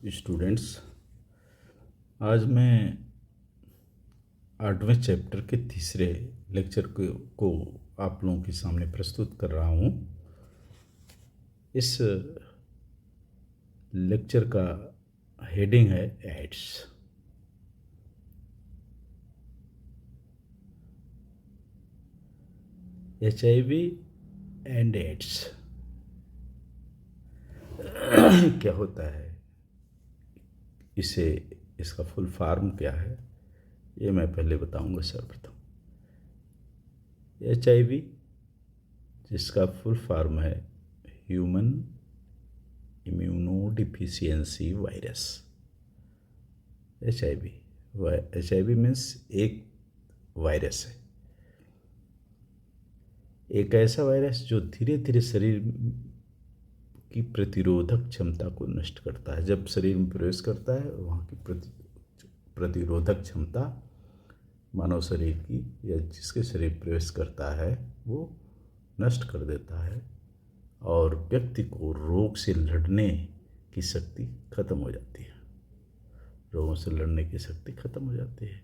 Students, आज मैं 8वें chapter के तीसरे लेक्चर को आप लोगों के सामने प्रस्तुत कर रहा हूँ। इस लेक्चर का हेडिंग है एड्स। HIV एंड एड्स क्या होता है, इसका फुल फॉर्म क्या है, ये मैं पहले बताऊंगा। सर्वप्रथम HIV, जिसका फुल फॉर्म है human immunodeficiency virus. HIV means एक वायरस है, एक ऐसा वायरस जो धीरे धीरे शरीर की प्रतिरोधक क्षमता को नष्ट करता है। जब शरीर में प्रवेश करता है, वहाँ की प्रतिरोधक क्षमता मानव शरीर की या जिसके शरीर प्रवेश करता है वो नष्ट कर देता है और व्यक्ति को रोग से लड़ने की शक्ति खत्म हो जाती है। रोगों से लड़ने की शक्ति खत्म हो जाती है।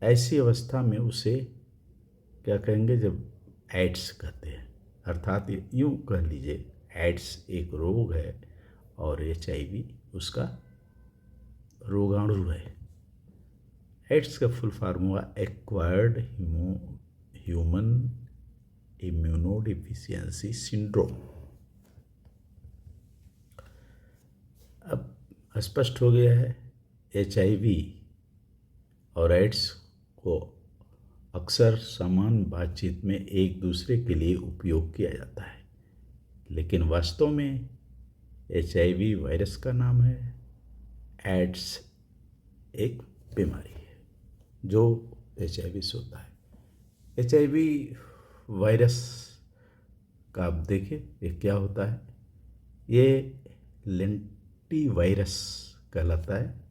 ऐसी अवस्था में उसे क्या कहेंगे, जब एड्स कहते हैं, अर्थात यूँ कह लीजिए एड्स एक रोग है और HIV उसका रोगाणु है। एड्स का फुल फॉर्म हुआ एक्वायर्ड ह्यूमन इम्यूनोडिफिशियंसी सिंड्रोम। अब स्पष्ट हो गया है, HIV और एड्स को अक्सर समान बातचीत में एक दूसरे के लिए उपयोग किया जाता है, लेकिन वास्तव में HIV वायरस का नाम है, एड्स एक बीमारी है जो HIV से होता है। HIV वायरस का आप देखिए ये क्या होता है। ये लेंटी वायरस कहलाता है।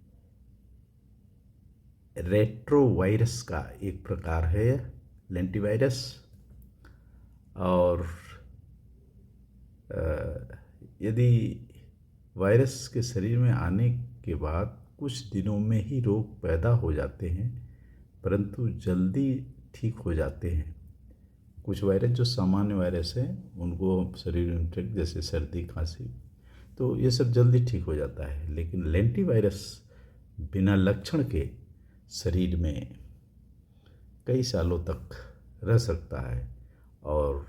रेट्रोवायरस का एक प्रकार है लेंटिवायरस। और यदि वायरस के शरीर में आने के बाद कुछ दिनों में ही रोग पैदा हो जाते हैं, परंतु जल्दी ठीक हो जाते हैं। कुछ वायरस जो सामान्य वायरस हैं उनको शरीर में जैसे सर्दी खांसी, तो ये सब जल्दी ठीक हो जाता है। लेकिन लेंटी वायरस बिना लक्षण के शरीर में कई सालों तक रह सकता है और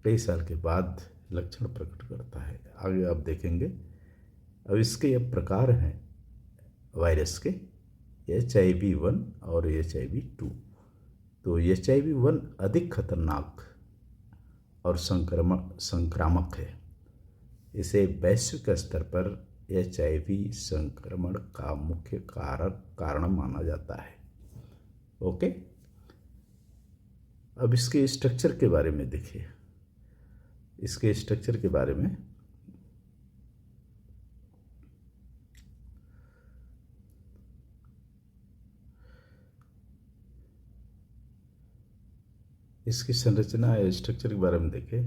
कई साल के बाद लक्षण प्रकट करता है। आगे आप देखेंगे। अब इसके अब प्रकार हैं वायरस के, HIV-1 और HIV-2। तो HIV-1 अधिक खतरनाक और संक्रामक है। इसे वैश्विक स्तर पर HIV संक्रमण का मुख्य कारण माना जाता है। ओके, अब इसके स्ट्रक्चर के बारे में देखिए। इसके स्ट्रक्चर के बारे में इसकी संरचना या स्ट्रक्चर के बारे में देखें।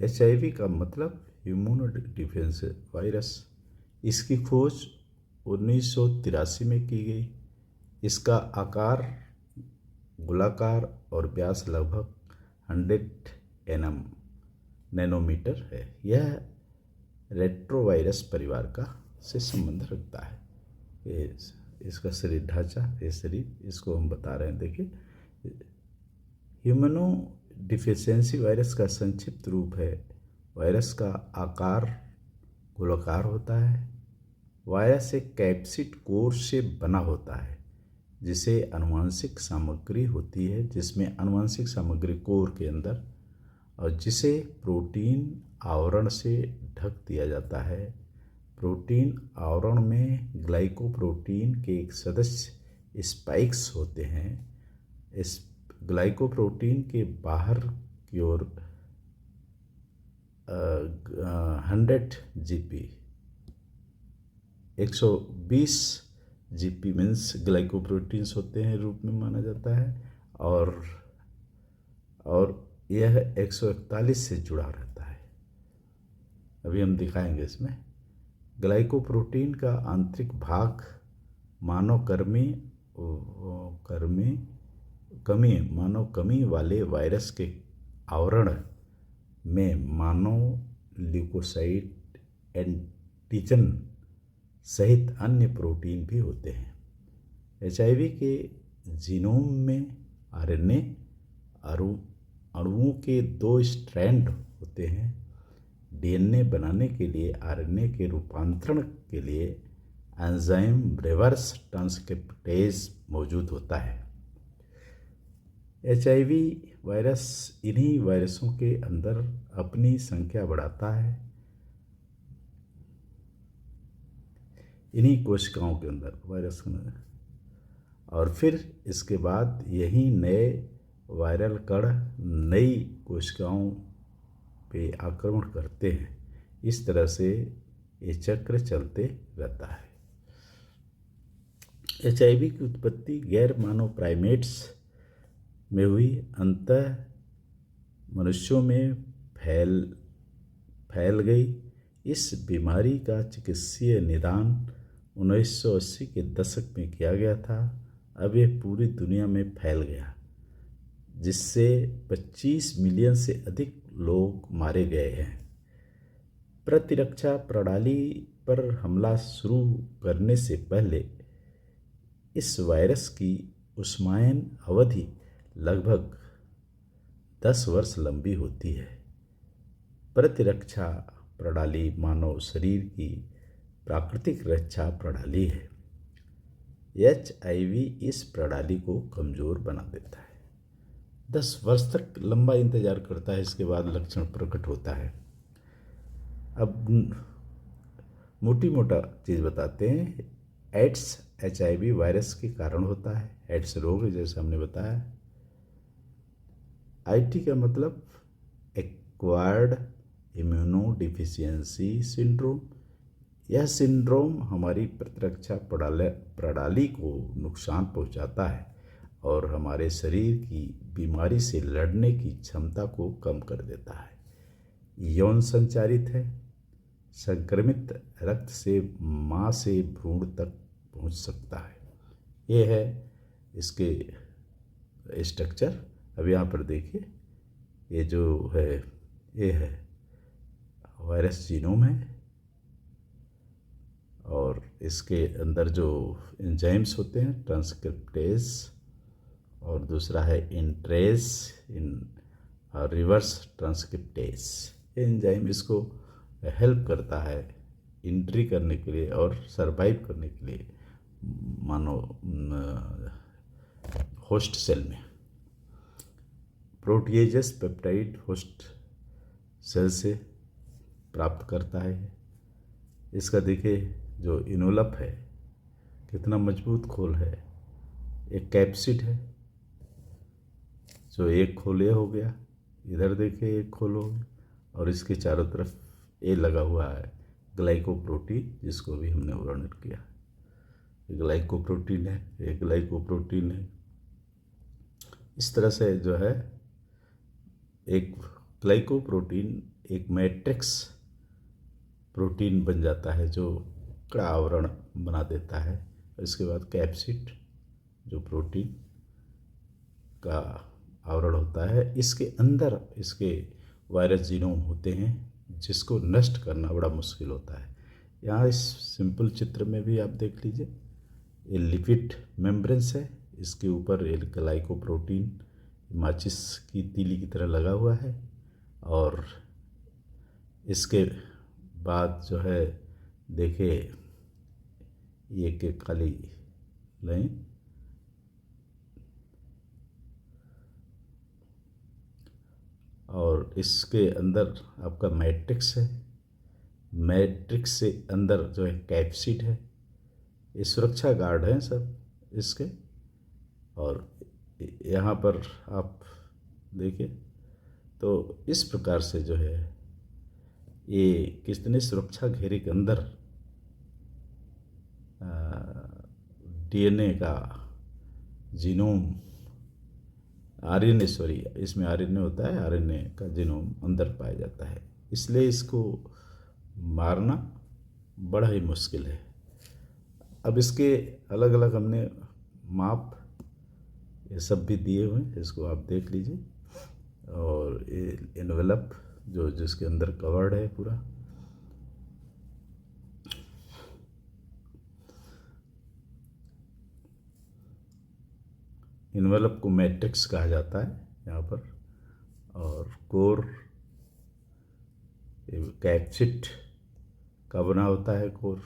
HIV का मतलब इम्यूनो डिफेंस वायरस। इसकी खोज 1983 में की गई। इसका आकार गोलाकार और व्यास लगभग 100 नैनोमीटर है। यह रेट्रोवायरस परिवार का से संबंध रखता है। ये इसका शरीर ढांचा, ये शरीर, इसको हम बता रहे हैं। देखिए, ह्यूमनो डिफिशियंसी वायरस का संक्षिप्त रूप है। वायरस का आकार गोलाकार होता है। वायरस एक कैप्सिड कोर से बना होता है जिसे आनुवंशिक सामग्री होती है, जिसमें आनुवंशिक सामग्री कोर के अंदर, और जिसे प्रोटीन आवरण से ढक दिया जाता है। प्रोटीन आवरण में ग्लाइकोप्रोटीन के एक सदस्य स्पाइक्स होते हैं। इस ग्लाइकोप्रोटीन के बाहर की ओर 120 GP मीन्स ग्लाइकोप्रोटीन्स होते हैं रूप में माना जाता है, और यह 141 से जुड़ा रहता है। अभी हम दिखाएंगे इसमें। ग्लाइकोप्रोटीन का आंतरिक भाग मानव कमी वाले वायरस के आवरण में मानव ल्यूकोसाइट, एंटीजन सहित अन्य प्रोटीन भी होते हैं। एचआईवी के जीनोम में आरएनए अणुओं के 2 स्ट्रैंड होते हैं। डीएनए बनाने के लिए आरएनए के रूपांतरण के लिए एंजाइम रिवर्स ट्रांसक्रिप्टेज मौजूद होता है। एचआईवी वायरस इन्हीं वायरसों के अंदर अपनी संख्या बढ़ाता है, इन्हीं कोशिकाओं के अंदर वायरस के अंदर, और फिर इसके बाद यही नए वायरल कण नई कोशिकाओं पे आक्रमण करते हैं। इस तरह से ये चक्र चलते रहता है। एचआईवी की उत्पत्ति गैर मानव प्राइमेट्स में हुई, अंततः मनुष्यों में फैल गई। इस बीमारी का चिकित्सीय निदान 1980 के दशक में किया गया था। अब यह पूरी दुनिया में फैल गया, जिससे 25 मिलियन से अधिक लोग मारे गए हैं। प्रतिरक्षा प्रणाली पर हमला शुरू करने से पहले इस वायरस की उष्मायन अवधि लगभग 10 वर्ष लंबी होती है। प्रतिरक्षा प्रणाली मानव शरीर की प्राकृतिक रक्षा प्रणाली है। एचआईवी इस प्रणाली को कमज़ोर बना देता है। 10 वर्ष तक लंबा इंतजार करता है, इसके बाद लक्षण प्रकट होता है। अब मोटी मोटा चीज़ बताते हैं। एड्स एचआईवी वायरस के कारण होता है। एड्स रोग जैसे हमने बताया। आईटी का मतलब एक्वायर्ड इम्यूनो डिफिशियंसी सिंड्रोम। यह सिंड्रोम हमारी प्रतिरक्षा प्रणाली को नुकसान पहुंचाता है और हमारे शरीर की बीमारी से लड़ने की क्षमता को कम कर देता है। यौन संचारित है। संक्रमित रक्त से मां से भ्रूण तक पहुंच सकता है। ये है इसके स्ट्रक्चर। अब यहाँ पर देखिए, ये जो है ये है वायरस जीनोम है, और इसके अंदर जो एंजाइम्स होते हैं ट्रांसक्रिप्टेज, और दूसरा है इंट्रेज और रिवर्स ट्रांसक्रिप्टेज। ये एंजाइम इसको हेल्प करता है एंट्री करने के लिए और सरवाइव करने के लिए मानो होस्ट सेल में। प्रोटीएजेस पेप्टाइड होस्ट सेल से प्राप्त करता है। इसका देखिए जो इनोलप है कितना मजबूत खोल है। एक कैप्सिड है, जो एक खोल ये हो गया, इधर देखिए एक खोल हो गया, और इसके चारों तरफ ये लगा हुआ है ग्लाइकोप्रोटीन, जिसको भी हमने वर्णन किया। ग्लाइकोप्रोटीन है, एक ग्लाइकोप्रोटीन है। इस तरह से जो है एक ग्लाइकोप्रोटीन एक मैट्रिक्स प्रोटीन बन जाता है, जो कड़ा आवरण बना देता है। इसके बाद कैप्सिड जो प्रोटीन का आवरण होता है, इसके अंदर इसके वायरस जीनोम होते हैं, जिसको नष्ट करना बड़ा मुश्किल होता है। यहाँ इस सिंपल चित्र में भी आप देख लीजिए, ये लिपिड मेम्ब्रेन्स है, इसके ऊपर एक ग्लाइकोप्रोटीन माचिस की तीली की तरह लगा हुआ है, और इसके बाद जो है देखिए ये कि खाली लाइन, और इसके अंदर आपका मैट्रिक्स है। मैट्रिक्स से अंदर जो है कैप्सिड है। ये सुरक्षा गार्ड हैं सब इसके। और यहाँ पर आप देखिए तो इस प्रकार से जो है ये कितने सुरक्षा घेरे के अंदर डीएनए का जीनोम, आरएनए, इसमें आरएनए होता है, आरएनए का जीनोम अंदर पाया जाता है। इसलिए इसको मारना बड़ा ही मुश्किल है। अब इसके अलग अलग हमने माप ये सब भी दिए हुए हैं, इसको आप देख लीजिए। और ये एनवेलप जो जिसके अंदर कवर्ड है पूरा, इन्वेलप को मैट्रिक्स कहा जाता है यहाँ पर। और कोर कैप्सिड का बना होता है, कोर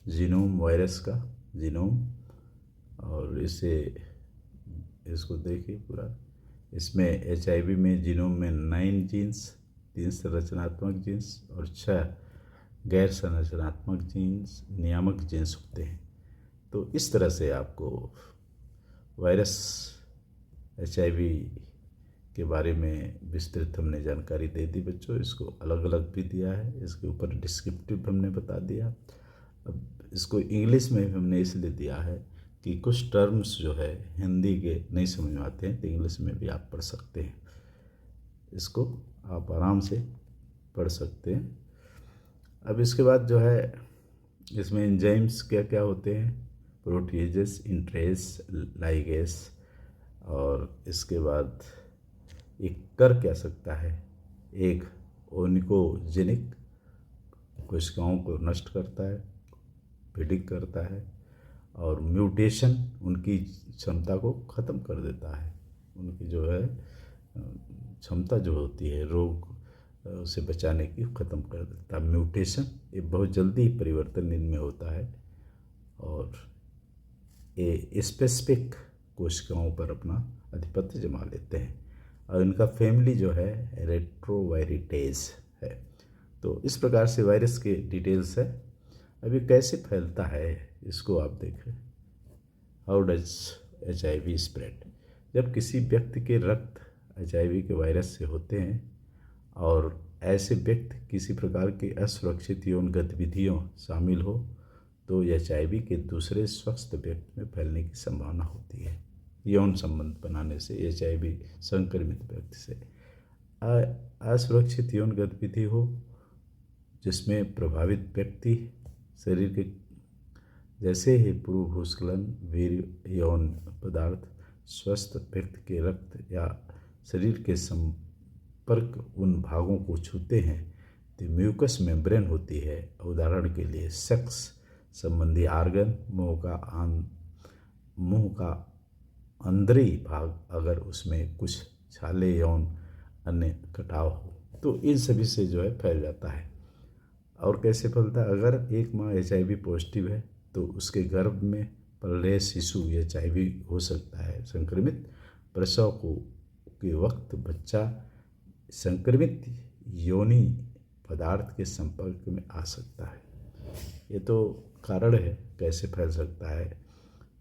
जीनोम वायरस का जीनोम। और इसको देखिए पूरा, इसमें HIV में जीनोम में 9 जीन्स, 3 संरचनात्मक जीन्स और 6 गैर संरचनात्मक जीन्स, नियामक जीन्स होते हैं। तो इस तरह से आपको वायरस HIV के बारे में विस्तृत हमने जानकारी दे दी बच्चों। इसको अलग अलग भी दिया है, इसके ऊपर डिस्क्रिप्टिव हमने बता दिया। अब इसको इंग्लिश में भी हमने इसलिए दिया है कि कुछ टर्म्स जो है हिंदी के नहीं समझ में आते हैं, तो इंग्लिश में भी आप पढ़ सकते हैं। इसको आप आराम से पढ़ सकते हैं। अब इसके बाद जो है इसमें एंजाइम्स क्या क्या होते हैं, प्रोटीजेस, इंट्रेस, लाइगेस। और इसके बाद एक कर क्या सकता है, एक ओनिकोजेनिक कोशिकाओं को नष्ट करता है, प्रिडिक्ट करता है। और म्यूटेशन उनकी क्षमता को ख़त्म कर देता है, उनकी जो है क्षमता जो होती है रोग से बचाने की ख़त्म कर देता है। म्यूटेशन ये बहुत जल्दी परिवर्तन इनमें होता है और ये स्पेसिफिक कोशिकाओं पर अपना आधिपत्य जमा लेते हैं। और इनका फैमिली जो है रेट्रोवायरिटेज है। तो इस प्रकार से वायरस के डिटेल्स है। अभी कैसे फैलता है इसको आप देखें। How does HIV spread. जब किसी व्यक्ति के रक्त HIV के वायरस से होते हैं और ऐसे व्यक्ति किसी प्रकार की असुरक्षित यौन गतिविधियों शामिल हो तो HIV के दूसरे स्वस्थ व्यक्ति में फैलने की संभावना होती है। यौन संबंध बनाने से HIV संक्रमित व्यक्ति से असुरक्षित यौन गतिविधि हो जिसमें प्रभावित व्यक्ति शरीर के जैसे ही पूर्व भूस्खलन, वीर्य, यौन पदार्थ स्वस्थ व्यक्ति के रक्त या शरीर के संपर्क उन भागों को छूते हैं तो म्यूकस मेम्ब्रेन होती है। उदाहरण के लिए सेक्स संबंधी आर्गन, मुंह का अंदरी भाग, अगर उसमें कुछ छाले, यौन अन्य कटाव हो तो इन सभी से जो है फैल जाता है। और कैसे फैलता है, अगर एक माँ HIV पॉजिटिव है तो उसके गर्भ में पल रहे शिशु HIV हो सकता है संक्रमित। प्रसव के वक्त बच्चा संक्रमित योनि पदार्थ के संपर्क में आ सकता है। ये तो कारण है कैसे फैल सकता है।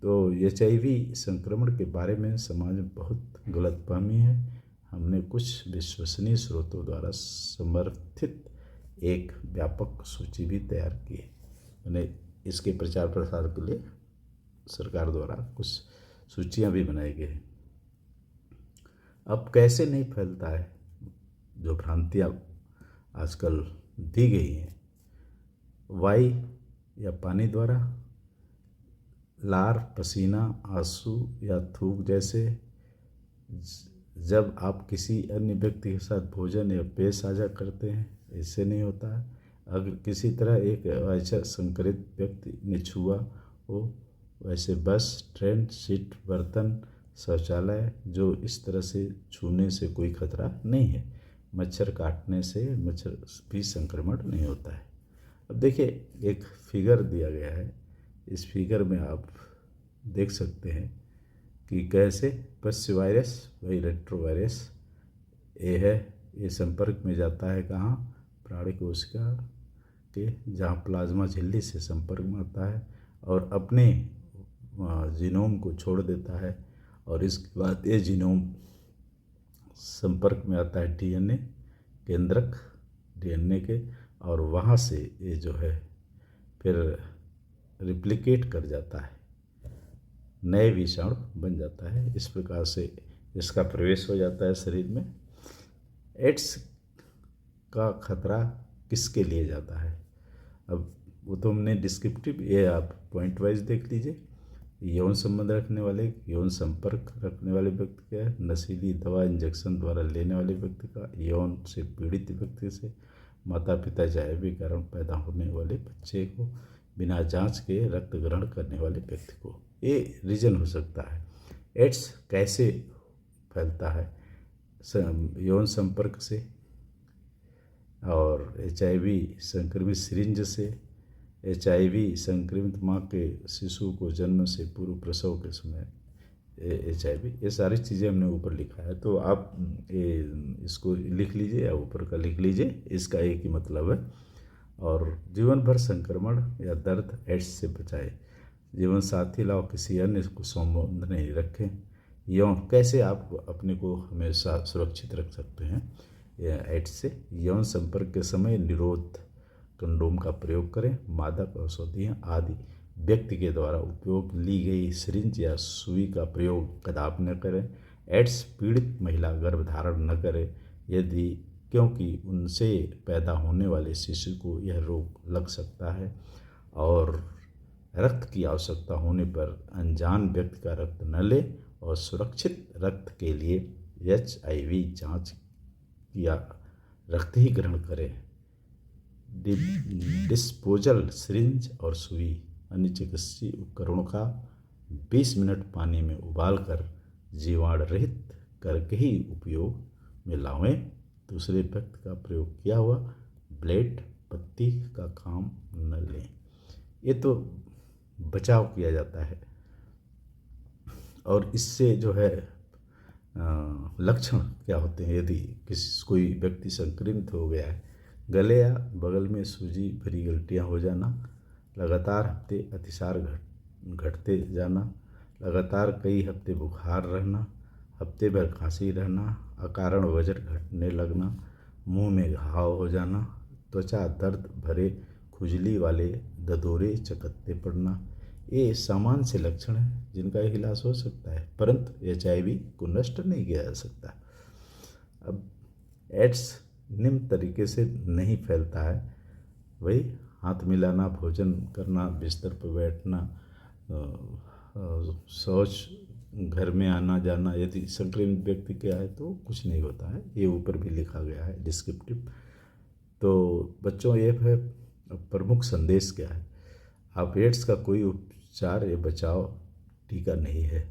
तो HIV संक्रमण के बारे में समाज में बहुत गलतफहमी है। हमने कुछ विश्वसनीय स्रोतों द्वारा समर्थित एक व्यापक सूची भी तैयार की है। मैंने इसके प्रचार प्रसार के लिए सरकार द्वारा कुछ सूचियां भी बनाई गई हैं। अब कैसे नहीं फैलता है, जो भ्रांतियां आजकल दी गई हैं, वायु या पानी द्वारा, लार, पसीना, आंसू या थूक जैसे। जब आप किसी अन्य व्यक्ति के साथ भोजन या पेय साझा करते हैं, इससे नहीं होता है। अगर किसी तरह एक ऐसा संक्रमित व्यक्ति ने छुआ हो, वैसे बस, ट्रेन, सीट, बर्तन, शौचालय, जो इस तरह से छूने से कोई खतरा नहीं है। मच्छर काटने से मच्छर भी संक्रमण नहीं होता है। अब देखिए एक फिगर दिया गया है, इस फिगर में आप देख सकते हैं कि कैसे पश्च वायरस वही रेट्रोवायरस ये है, ये संपर्क में जाता है कहाँ, प्राणी कोशिका के, जहाँ प्लाज्मा झिल्ली से संपर्क में आता है और अपने जीनोम को छोड़ देता है। और इसके बाद ये जीनोम संपर्क में आता है DNA केंद्रक, DNA के, और वहाँ से ये जो है फिर रिप्लिकेट कर जाता है, नए विषाणु बन जाता है। इस प्रकार से इसका प्रवेश हो जाता है शरीर में। एड्स का खतरा किसके लिए जाता है। अब वो तो हमने डिस्क्रिप्टिव, ये आप पॉइंट वाइज देख लीजिए। यौन संबंध रखने वाले, यौन संपर्क रखने वाले व्यक्ति का, नशीली दवा इंजेक्शन द्वारा लेने वाले व्यक्ति का, यौन से पीड़ित व्यक्ति से, माता पिता जैविक कारण पैदा होने वाले बच्चे को, बिना जांच के रक्त ग्रहण करने वाले व्यक्ति को, ये रीजन हो सकता है। एड्स कैसे फैलता है? यौन संपर्क से, और HIV संक्रमित सिरिंज से, HIV संक्रमित माँ के शिशु को जन्म से पूर्व प्रसव के समय HIV, ये सारी चीज़ें हमने ऊपर लिखा है, तो आप ये इसको लिख लीजिए या ऊपर का लिख लीजिए, इसका एक ही मतलब है। और जीवन भर संक्रमण या दर्द एड्स से बचाए, जीवन साथी लाओ, किसी अन्य को संबंध नहीं रखें। यौन कैसे आप अपने को हमेशा सुरक्षित रख सकते हैं एड्स से? यौन संपर्क के समय निरोध कंडोम का प्रयोग करें। मादक औषधियाँ आदि व्यक्ति के द्वारा उपयोग ली गई सिरिंज या सुई का प्रयोग कदापि न करें। एड्स पीड़ित महिला गर्भधारण न करे यदि, क्योंकि उनसे पैदा होने वाले शिशु को यह रोग लग सकता है। और रक्त की आवश्यकता होने पर अनजान व्यक्ति का रक्त न ले, और सुरक्षित रक्त के लिए HIV जांच या रक्त ही ग्रहण करें। डिस्पोजल सिरिंज और सुई अन्य चिकित्सीय उपकरणों का 20 मिनट पानी में उबालकर जीवाणु रहित करके ही उपयोग में लाएं। दूसरे व्यक्ति का प्रयोग किया हुआ ब्लेड पत्ती का काम न लें। ये तो बचाव किया जाता है। और इससे जो है लक्षण क्या होते हैं? यदि कोई व्यक्ति संक्रमित हो गया है, गले या बगल में सूजी भरी गलटियाँ हो जाना, लगातार हफ्ते अतिसार घटते जाना, लगातार कई हफ्ते बुखार रहना, हफ्ते भर खांसी रहना, अकारण वजन घटने लगना, मुंह में घाव हो जाना, त्वचा दर्द भरे खुजली वाले ददोरे चकत्ते पड़ना, ये सामान्य से लक्षण हैं जिनका इलाज हो सकता है, परंतु HIV को नष्ट नहीं किया जा सकता। अब एड्स निम्न तरीके से नहीं फैलता है, वही हाथ मिलाना, भोजन करना, बिस्तर पर बैठना, शौच घर में आना जाना, यदि संक्रमित व्यक्ति क्या है तो कुछ नहीं होता है, ये ऊपर भी लिखा गया है डिस्क्रिप्टिव। तो बच्चों, ये है प्रमुख संदेश क्या है? आप एड्स का कोई उपचार या बचाव टीका नहीं है।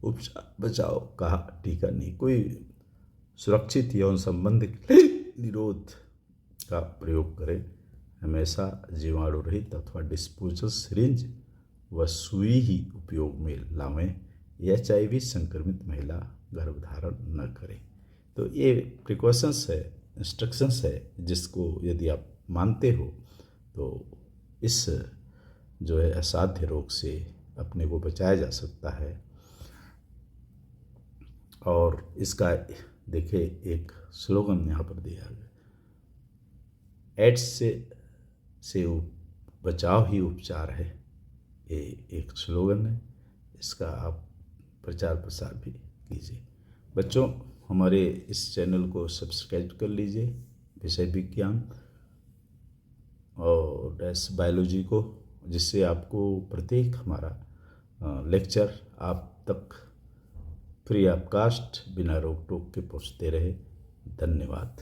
उपचार बचाव का टीका नहीं, कोई सुरक्षित यौन संबंध के लिए निरोध का प्रयोग करें। हमेशा जीवाणु रहित अथवा डिस्पोजल सिरिंज व सुई ही उपयोग में लावें। HIV संक्रमित महिला गर्भधारण न करें। तो ये प्रिकॉशंस है, इंस्ट्रक्शंस है, जिसको यदि आप मानते हो तो इस जो है असाध्य रोग से अपने को बचाया जा सकता है। और इसका देखिए एक स्लोगन यहाँ पर दिया गया, एड्स से बचाव ही उपचार है। ये एक स्लोगन है, इसका आप प्रचार प्रसार भी कीजिए। बच्चों, हमारे इस चैनल को सब्सक्राइब कर लीजिए, विषय विज्ञान और बायोलॉजी को, जिससे आपको प्रत्येक हमारा लेक्चर आप तक फ्री ऑफ कास्ट बिना रोक टोक के पहुँचते रहे। धन्यवाद।